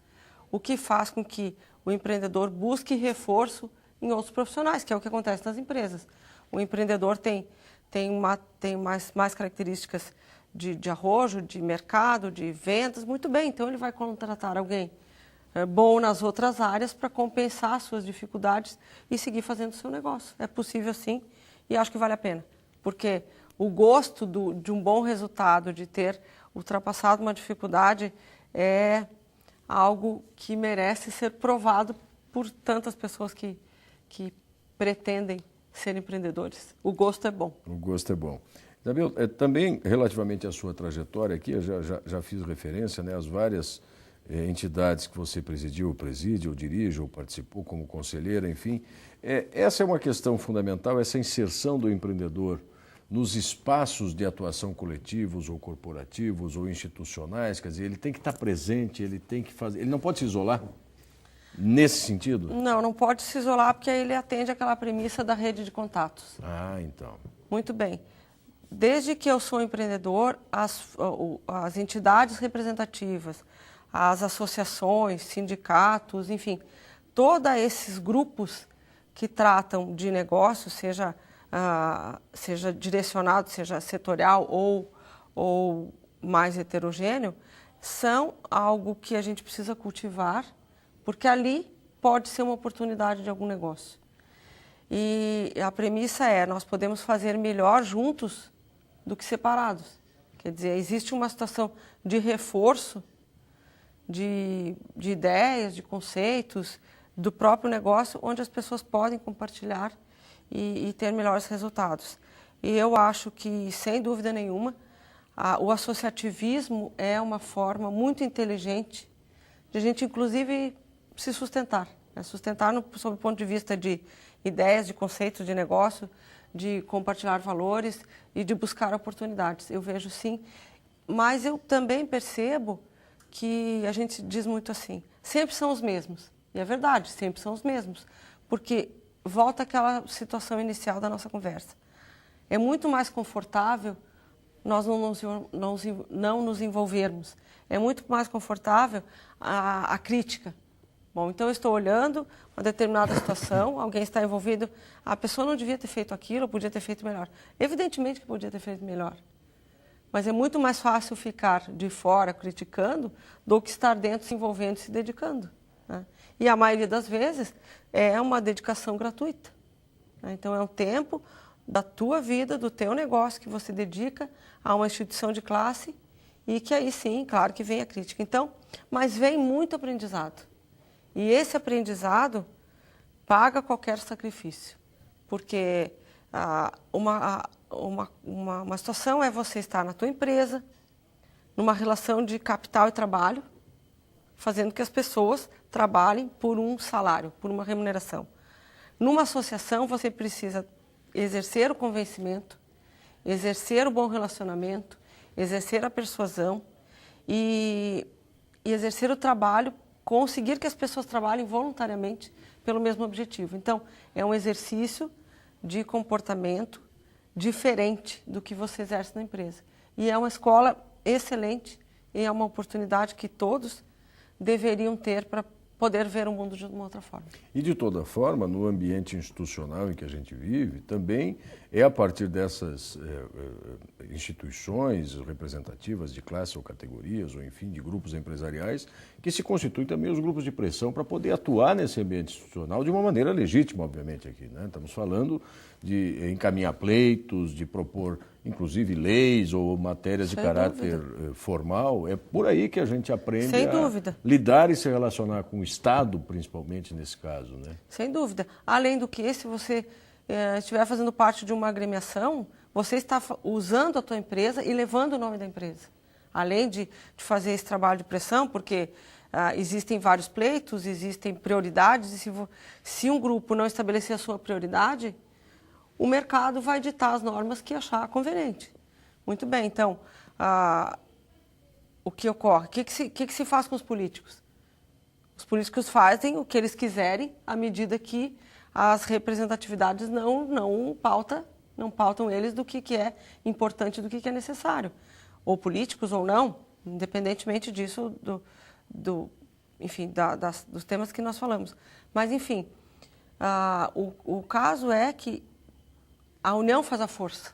o que faz com que o empreendedor busque reforço em outros profissionais, que é o que acontece nas empresas. O empreendedor tem mais características de arrojo, de mercado, de vendas, muito bem, então ele vai contratar alguém bom nas outras áreas para compensar suas dificuldades e seguir fazendo o seu negócio. É possível sim e acho que vale a pena, porque o gosto de um bom resultado, de ter ultrapassado uma dificuldade, é algo que merece ser provado por tantas pessoas que pretendem ser empreendedores. O gosto é bom. O gosto é bom. Isabel, também relativamente à sua trajetória aqui, eu já fiz referência, né, às várias entidades que você presidiu, preside, ou dirige, ou participou como conselheira, enfim. Essa é uma questão fundamental, essa inserção do empreendedor nos espaços de atuação coletivos ou corporativos ou institucionais, quer dizer, ele tem que estar presente, ele tem que fazer, ele não pode se isolar nesse sentido? Não pode se isolar porque aí ele atende aquela premissa da rede de contatos. Então. Muito bem. Desde que eu sou empreendedor, as entidades representativas, as associações, sindicatos, enfim, todos esses grupos que tratam de negócio, seja direcionado, seja setorial ou mais heterogêneo, são algo que a gente precisa cultivar, porque ali pode ser uma oportunidade de algum negócio. E a premissa é, nós podemos fazer melhor juntos do que separados. Quer dizer, existe uma situação de reforço de ideias, de conceitos, do próprio negócio, onde as pessoas podem compartilhar e ter melhores resultados. E eu acho que, sem dúvida nenhuma, o associativismo é uma forma muito inteligente de a gente, inclusive, se sustentar. Sustentar sob o ponto de vista de ideias, de conceitos de negócio, de compartilhar valores e de buscar oportunidades. Eu vejo sim, mas eu também percebo que a gente diz muito assim, sempre são os mesmos. E é verdade, sempre são os mesmos, porque volta àquela situação inicial da nossa conversa. É muito mais confortável nós não nos envolvermos. É muito mais confortável a crítica. Bom, então eu estou olhando uma determinada situação, alguém está envolvido, a pessoa não devia ter feito aquilo, podia ter feito melhor. Evidentemente que podia ter feito melhor. Mas é muito mais fácil ficar de fora criticando do que estar dentro se envolvendo e se dedicando, né? E a maioria das vezes é uma dedicação gratuita. né? Então, é um tempo da tua vida, do teu negócio que você dedica a uma instituição de classe e que aí sim, claro que vem a crítica. Então, mas vem muito aprendizado. E esse aprendizado paga qualquer sacrifício, porque uma situação é você estar na tua empresa, numa relação de capital e trabalho, fazendo que as pessoas trabalhem por um salário, por uma remuneração. Numa associação, você precisa exercer o convencimento, exercer o bom relacionamento, exercer a persuasão e exercer o trabalho, conseguir que as pessoas trabalhem voluntariamente pelo mesmo objetivo. Então, é um exercício de comportamento diferente do que você exerce na empresa. E é uma escola excelente e é uma oportunidade que todos deveriam ter para poder ver o mundo de uma outra forma. E de toda forma, no ambiente institucional em que a gente vive, também é a partir dessas instituições representativas de classe ou categorias, ou enfim, de grupos empresariais, que se constituem também os grupos de pressão para poder atuar nesse ambiente institucional de uma maneira legítima, obviamente, aqui, né? Estamos falando de encaminhar pleitos, de propor, inclusive, leis ou matérias de caráter formal. É por aí que a gente aprende a lidar e se relacionar com o Estado, principalmente nesse caso, né? Sem dúvida. Além do que, se você estiver fazendo parte de uma agremiação, você está usando a tua empresa e levando o nome da empresa. Além de fazer esse trabalho de pressão, porque existem vários pleitos, existem prioridades, e se um grupo não estabelecer a sua prioridade, o mercado vai ditar as normas que achar conveniente. Muito bem, então, o que ocorre? O que se faz com os políticos? Os políticos fazem o que eles quiserem à medida que as representatividades não pautam eles do que é importante, do que é necessário. Ou políticos ou não, independentemente disso, enfim, dos temas que nós falamos. Mas, enfim, o caso é que a união faz a força.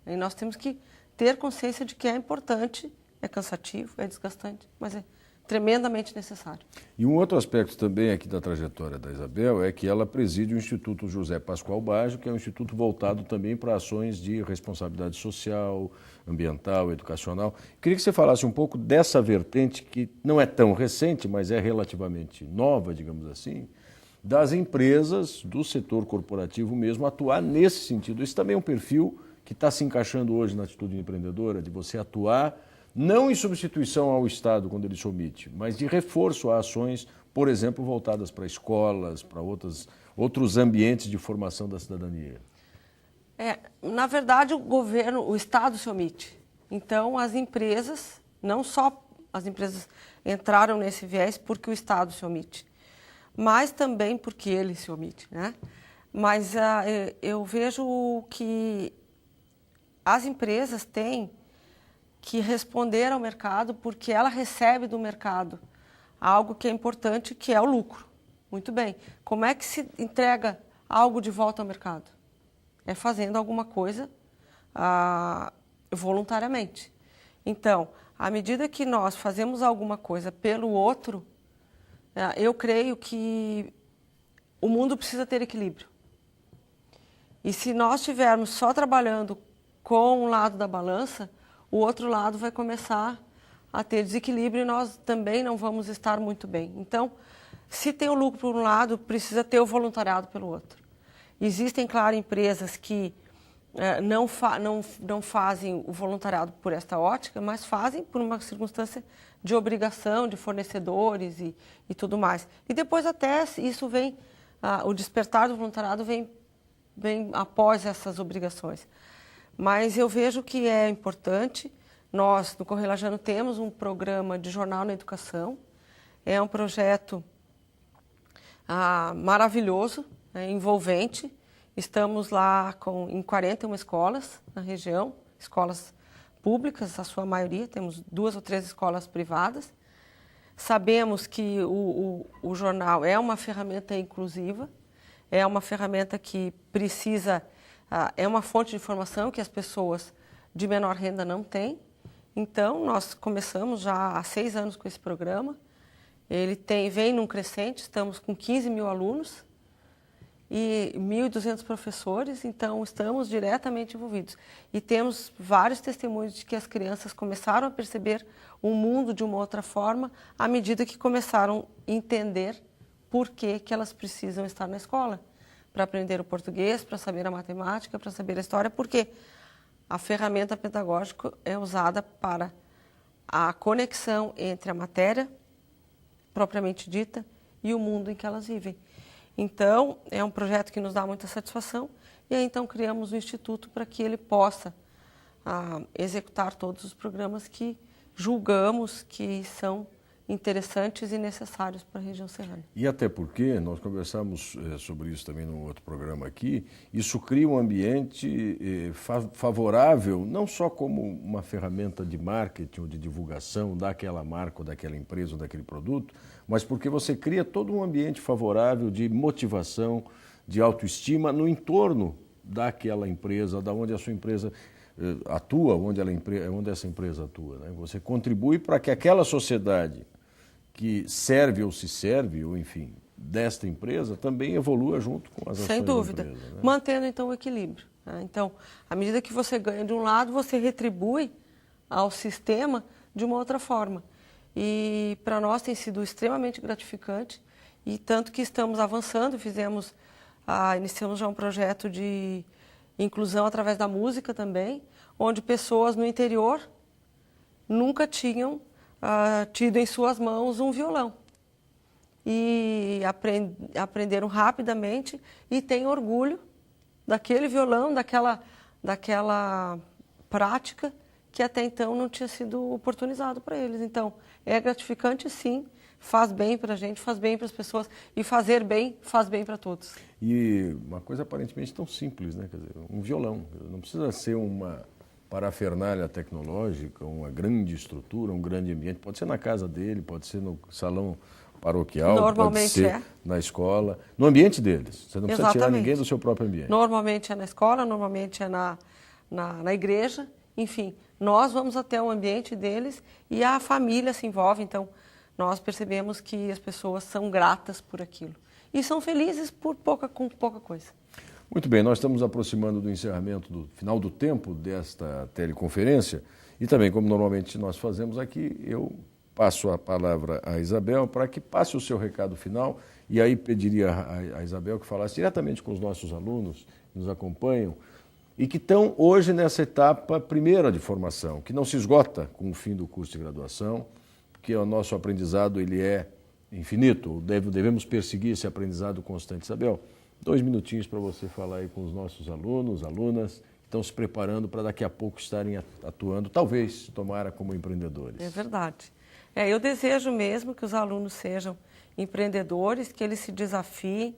E nós temos que ter consciência de que é importante, é cansativo, é desgastante, mas é tremendamente necessário. E um outro aspecto também aqui da trajetória da Isabel é que ela preside o Instituto José Pascoal Baggio, que é um instituto voltado também para ações de responsabilidade social, ambiental, educacional. Queria que você falasse um pouco dessa vertente que não é tão recente, mas é relativamente nova, digamos assim, das empresas, do setor corporativo mesmo, atuar nesse sentido. Isso também é um perfil que está se encaixando hoje na atitude empreendedora, de você atuar não em substituição ao Estado quando ele se omite, mas de reforço a ações, por exemplo, voltadas para escolas, para outros ambientes de formação da cidadania. Na verdade, o Estado se omite. Então, as empresas, não só as empresas entraram nesse viés porque o Estado se omite, mas também porque ele se omite, né? Mas eu vejo que as empresas têm que responder ao mercado porque ela recebe do mercado algo que é importante, que é o lucro. Muito bem. Como é que se entrega algo de volta ao mercado? É fazendo alguma coisa voluntariamente. Então, à medida que nós fazemos alguma coisa pelo outro, eu creio que o mundo precisa ter equilíbrio. E se nós estivermos só trabalhando com um lado da balança, o outro lado vai começar a ter desequilíbrio e nós também não vamos estar muito bem. Então, se tem o lucro por um lado, precisa ter o voluntariado pelo outro. Existem, claro, empresas que não fazem o voluntariado por esta ótica, mas fazem por uma circunstância de obrigação de fornecedores e tudo mais. E depois até isso vem, o despertar do voluntariado vem após essas obrigações. Mas eu vejo que é importante. Nós, no Correio Lajano, temos um programa de jornal na educação. É um projeto maravilhoso, envolvente. Estamos lá em 41 escolas na região, escolas públicas, a sua maioria. Temos 2 ou 3 escolas privadas. Sabemos que o jornal é uma ferramenta inclusiva, é uma ferramenta que precisa... é uma fonte de informação que as pessoas de menor renda não têm. Então, nós começamos já há 6 anos com esse programa. Ele vem num crescente, estamos com 15 mil alunos. e 1.200 professores, então estamos diretamente envolvidos. E temos vários testemunhos de que as crianças começaram a perceber o mundo de uma outra forma à medida que começaram a entender por que elas precisam estar na escola. Para aprender o português, para saber a matemática, para saber a história, porque a ferramenta pedagógica é usada para a conexão entre a matéria propriamente dita e o mundo em que elas vivem. Então, é um projeto que nos dá muita satisfação e aí então criamos o Instituto para que ele possa executar todos os programas que julgamos que são interessantes e necessários para a região serrana. E até porque, nós conversamos sobre isso também num outro programa aqui, isso cria um ambiente favorável, não só como uma ferramenta de marketing ou de divulgação daquela marca ou daquela empresa ou daquele produto, mas porque você cria todo um ambiente favorável de motivação, de autoestima no entorno daquela empresa, da onde a sua empresa atua, onde essa empresa atua, né? Você contribui para que aquela sociedade que serve ou se serve, ou enfim, desta empresa, também evolua junto com as ações da empresa. Sem dúvida, né? Mantendo então o equilíbrio, né? Então, à medida que você ganha de um lado, você retribui ao sistema de uma outra forma. E para nós tem sido extremamente gratificante, e tanto que estamos avançando, iniciamos já um projeto de inclusão através da música também, onde pessoas no interior nunca tinham tido em suas mãos um violão. E aprenderam rapidamente e têm orgulho daquele violão, daquela prática que até então não tinha sido oportunizado para eles. Então, é gratificante sim, faz bem para a gente, faz bem para as pessoas, e fazer bem faz bem para todos. E uma coisa aparentemente tão simples, né? Quer dizer, um violão, não precisa ser uma parafernália tecnológica, uma grande estrutura, um grande ambiente, pode ser na casa dele, pode ser no salão paroquial, pode ser na escola, no ambiente deles. Você não precisa tirar ninguém do seu próprio ambiente. Normalmente é na escola, normalmente é na igreja, enfim, nós vamos até o ambiente deles e a família se envolve, então nós percebemos que as pessoas são gratas por aquilo e são felizes com pouca coisa. Muito bem, nós estamos aproximando do encerramento, do final do tempo desta teleconferência e também, como normalmente nós fazemos aqui, eu passo a palavra à Isabel para que passe o seu recado final e aí pediria a Isabel que falasse diretamente com os nossos alunos que nos acompanham e que estão hoje nessa etapa primeira de formação, que não se esgota com o fim do curso de graduação, porque o nosso aprendizado ele é infinito, devemos perseguir esse aprendizado constante. Isabel, 2 minutinhos para você falar aí com os nossos alunos, alunas, que estão se preparando para daqui a pouco estarem atuando, talvez, tomara, como empreendedores. É verdade. Eu desejo mesmo que os alunos sejam empreendedores, que eles se desafiem,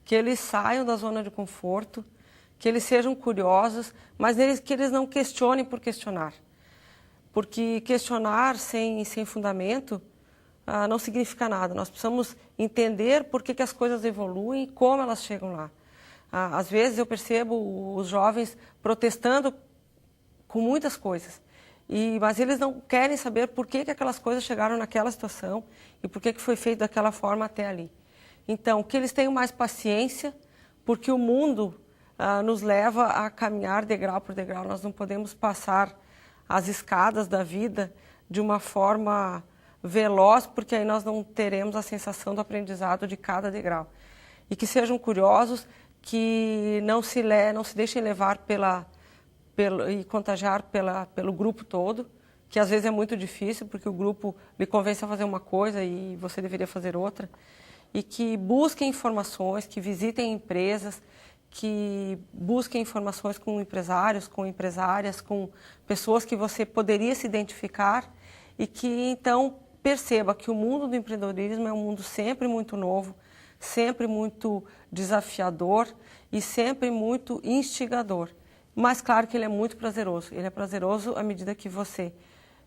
que eles saiam da zona de conforto, que eles sejam curiosos, mas que eles não questionem por questionar. Porque questionar sem fundamento não significa nada. Nós precisamos entender por que as coisas evoluem e como elas chegam lá. Às vezes eu percebo os jovens protestando com muitas coisas, mas eles não querem saber por que aquelas coisas chegaram naquela situação e por que foi feito daquela forma até ali. Então, que eles tenham mais paciência, porque o mundo nos leva a caminhar degrau por degrau. Nós não podemos passar as escadas da vida de uma forma veloz, porque aí nós não teremos a sensação do aprendizado de cada degrau. E que sejam curiosos, que não se deixem levar e contagiar pelo grupo todo, que às vezes é muito difícil, porque o grupo lhe convence a fazer uma coisa e você deveria fazer outra. E que busquem informações, que visitem empresas, que busquem informações com empresários, com empresárias, com pessoas que você poderia se identificar e que então perceba que o mundo do empreendedorismo é um mundo sempre muito novo, sempre muito desafiador e sempre muito instigador. Mas claro que ele é muito prazeroso. Ele é prazeroso à medida que você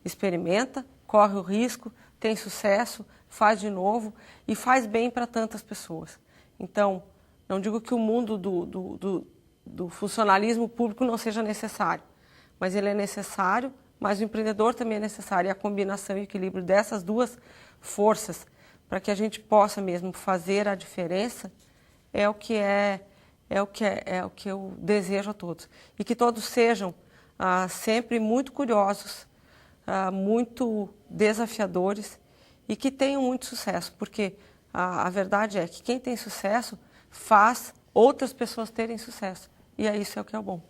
experimenta, corre o risco, tem sucesso, faz de novo e faz bem para tantas pessoas. Então, não digo que o mundo do funcionalismo público não seja necessário, mas ele é necessário, mas o empreendedor também é necessário. E a combinação e o equilíbrio dessas duas forças, para que a gente possa mesmo fazer a diferença, é o que eu desejo a todos. E que todos sejam sempre muito curiosos, muito desafiadores e que tenham muito sucesso, porque a verdade é que quem tem sucesso faz outras pessoas terem sucesso. E isso é o que é bom.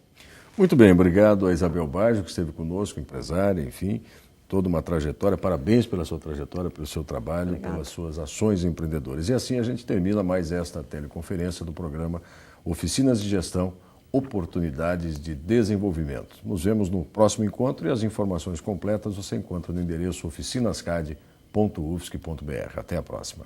Muito bem, obrigado a Isabel Baggio, que esteve conosco, empresária, enfim, toda uma trajetória. Parabéns pela sua trajetória, pelo seu trabalho, Obrigada. pelas suas ações empreendedoras. E assim a gente termina mais esta teleconferência do programa Oficinas de Gestão, Oportunidades de Desenvolvimento. Nos vemos no próximo encontro e as informações completas você encontra no endereço oficinascad.ufsc.br. Até a próxima.